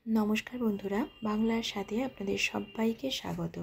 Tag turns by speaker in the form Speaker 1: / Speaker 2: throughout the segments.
Speaker 1: नमस्कार बंधुरा बांगलार साथे आपनादेर सबाइके स्वागत।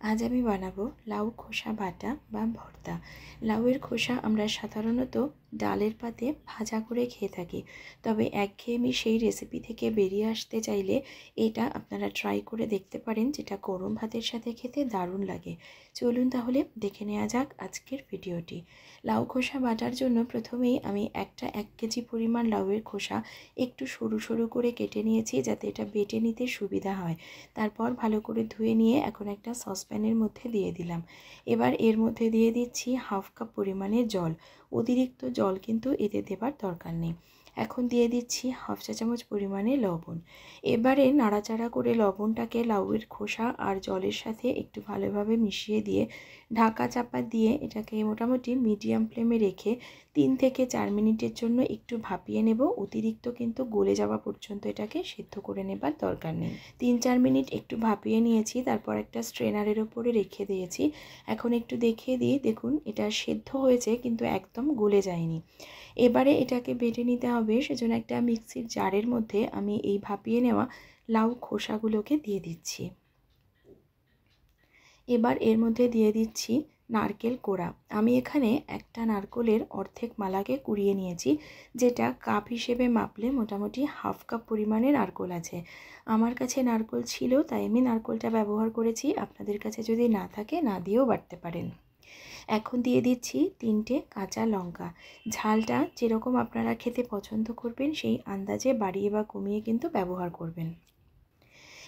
Speaker 1: आज आमी बानाबो लाउ खोसा बाटा बा भर्ता। लाउएर खोसा आमरा साधारणत डालेर पाते भाजा करे खेये थाकि, तबे एकघेयेमी सेई रेसिपि थेके बेरिये आसते चाइले एटा आपनारा ट्राई करे देखते पारेन, जेटा गरम भातेर साथे खेते दारुण लागे। चलुन ताहले देखे नेওয়া যাক आजकेर भिडियोटी। लाउ खोसा बाटार जोन्नो प्रथमेई आमी एक केजी परिमाण लाउएर खोसा एकटू सरु सरु करे केटे निয়েছি যাতে এটা बेटे निते सुविधा हय। तारपर भालो करे धुए निये एखन एकटा ससप्यानेर मধ্যে दिए दिलाम। एबार एर मধ্যে दिए दिচ্ছি हाफ काप परिमाणे जल। अतिरिक्त जल किन्तु एते देবার दरकार नेই। এখন দিয়ে দিচ্ছি হাফ চা চামচ পরিমাণে লবণ। এবারে নাড়াচাড়া করে লবণটাকে লাউয়ের খোসা আর জলের সাথে একটু ভালোভাবে মিশিয়ে দিয়ে ঢাকা চাপা দিয়ে এটাকে মোটামুটি মিডিয়াম ফ্লেমে রেখে 3 থেকে 4 মিনিটের জন্য একটু ভাপিয়ে নেব। অতিরিক্ত কিন্তু গলে যাওয়া পর্যন্ত এটাকে সিদ্ধ করে নেবার দরকার নেই। 3-4 মিনিট একটু ভাপিয়ে নিয়েছি, তারপর একটা স্ট্রেনারের উপরে রেখে দিয়েছি। এখন একটু দেখিয়ে দিই, দেখুন এটা সিদ্ধ হয়েছে কিন্তু একদম গলে যায়নি। এবারে এটাকে বেটে নিতে হবে, সেজন্য একটা মিক্সির জারের মধ্যে আমি এই ভাপিয়ে নেওয়া লাউ খোসাগুলোকে দিয়ে দিচ্ছি। এবার এর মধ্যে দিয়ে দিচ্ছি নারকেল কোড়া। আমি এখানে একটা নারকেলের অর্ধেক মালাকে কুড়িয়ে নিয়েছি, যেটা কাপ হিসেবে মাপলে মোটামুটি হাফ কাপ পরিমাণে নারকেল আছে। আমার কাছে নারকেল ছিল তাই আমি নারকেলটা ব্যবহার করেছি, আপনাদের কাছে যদি না থাকে না দিয়েও বাটতে পারেন। এখন দিয়ে দিচ্ছি 3টে কাঁচা লঙ্কা। ঝালটা যেরকম আপনারা খেতে পছন্দ করবেন সেই আন্দাজে বাড়িয়ে বা কমিয়ে কিন্তু ব্যবহার করবেন।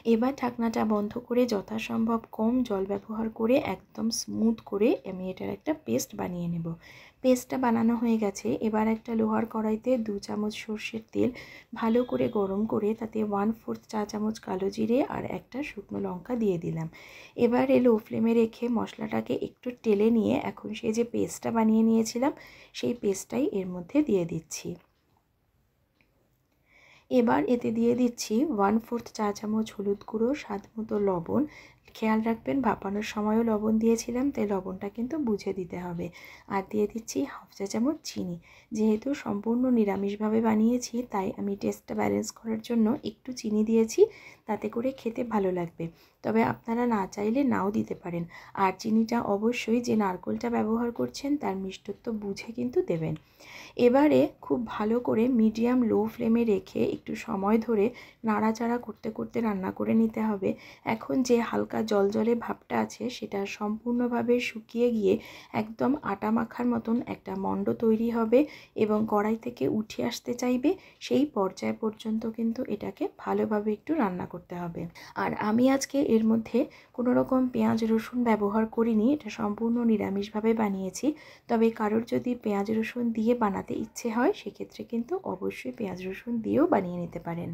Speaker 1: এবার ঢাকনাটা বন্ধ করে যথাসম্ভব কম জল ব্যবহার করে একদম স্মুথ করে আমি এটার একটা পেস্ট বানিয়ে নেব। পেস্টটা বানানো হয়ে গেছে। এবার একটা লোহার কড়াইতে 2 চামচ সরষের তেল ভালো করে গরম করে তাতে 1/4 চা চামচ কালো জিরে আর একটা শুকনো লঙ্কা দিয়ে দিলাম। এবারে লো ফ্লেমে রেখে মশলাটাকে একটু টেলে নিয়ে এখন সেই যে পেস্টটা বানিয়ে নিয়েছিলাম সেই পেস্টটাই এর মধ্যে দিয়ে দিচ্ছি। এবার এতে দিয়ে দিচ্ছি 1/4 চা চামচ হলুদ গুঁড়ো, স্বাদ মতো লবণ। খেয়াল রাখবেন ভাপানোর সময়ও লবণ দিয়েছিলাম, তাই লবণটা কিন্তু বুঝে দিতে হবে। আর দিয়ে দিচ্ছি হাফ চা চামচ চিনি। যেহেতু সম্পূর্ণ নিরামিষভাবে বানিয়েছি তাই আমি টেস্টটা ব্যালেন্স করার জন্য একটু চিনি দিয়েছি, তাতে করে খেতে ভালো লাগবে। তবে আপনারা না চাইলে নাও দিতে পারেন। আর চিনিটা অবশ্যই যে নারকেলটা ব্যবহার করছেন তার মিষ্টত্ব বুঝে কিন্তু দেবেন। এবারে খুব ভালো করে মিডিয়াম লো ফ্লেমে রেখে একটু সময় ধরে নাড়াচাড়া করতে করতে রান্না করে নিতে হবে। এখন যে হালকা জলজলে ভাবটা আছে সেটা সম্পূর্ণভাবে শুকিয়ে গিয়ে একদম আটা মাখার মতন একটা মণ্ড তৈরি হবে এবং কড়াই থেকে উঠে আসতে চাইবে। সেই পর্যায় পর্যন্ত কিন্তু এটাকে ভালোভাবে একটু রান্না করতে হবে। আর আমি আজকে এর মধ্যে কোনো রকম পেঁয়াজ রসুন ব্যবহার করিনি, এটা সম্পূর্ণ নিরামিষভাবে বানিয়েছি। তবে কারোর যদি পেঁয়াজ রসুন দিয়ে বানাতে ইচ্ছে হয় সেক্ষেত্রে কিন্তু অবশ্যই পেঁয়াজ রসুন দিয়েও বানিয়ে নিতে পারেন।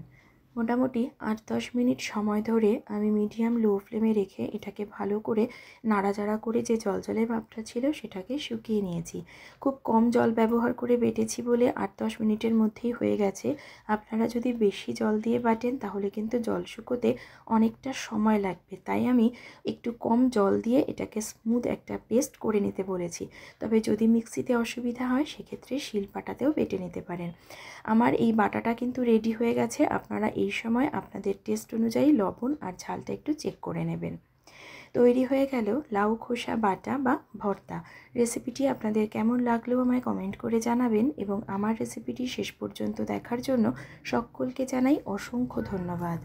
Speaker 1: মোটামুটি 8-10 মিনিট সময় ধরে আমি মিডিয়াম লো ফ্লেমে রেখে এটাকে ভালো করে নাড়াচাড়া করে যে জলজলে ভাবটা ছিল সেটাকে শুকিয়ে নিয়েছি। খুব কম জল ব্যবহার করে বেটেছি বলে 8-10 মিনিটের মধ্যেই হয়ে গেছে। আপনারা যদি বেশি জল দিয়ে বাটেন তাহলে কিন্তু জল শুকোতে অনেকটা সময় লাগবে, তাই আমি একটু কম জল দিয়ে এটাকে স্মুথ একটা পেস্ট করে নিতে বলেছি। তবে যদি মিক্সিতে অসুবিধা হয় সেক্ষেত্রে শিলপাটাতেও বেটে নিতে পারেন। আমার এই বাটাটা কিন্তু রেডি হয়ে গেছে। আপনারা এই সময় আপনাদের টেস্ট অনুযায়ী লবণ আর ঝালটা একটু চেক করে নেবেন। তৈরি হয়ে গেল লাউ খোসা বাটা বা ভর্তা। রেসিপিটি আপনাদের কেমন লাগলো আমায় কমেন্ট করে জানাবেন এবং আমার রেসিপিটি শেষ পর্যন্ত দেখার জন্য সকলকে জানাই অসংখ্য ধন্যবাদ।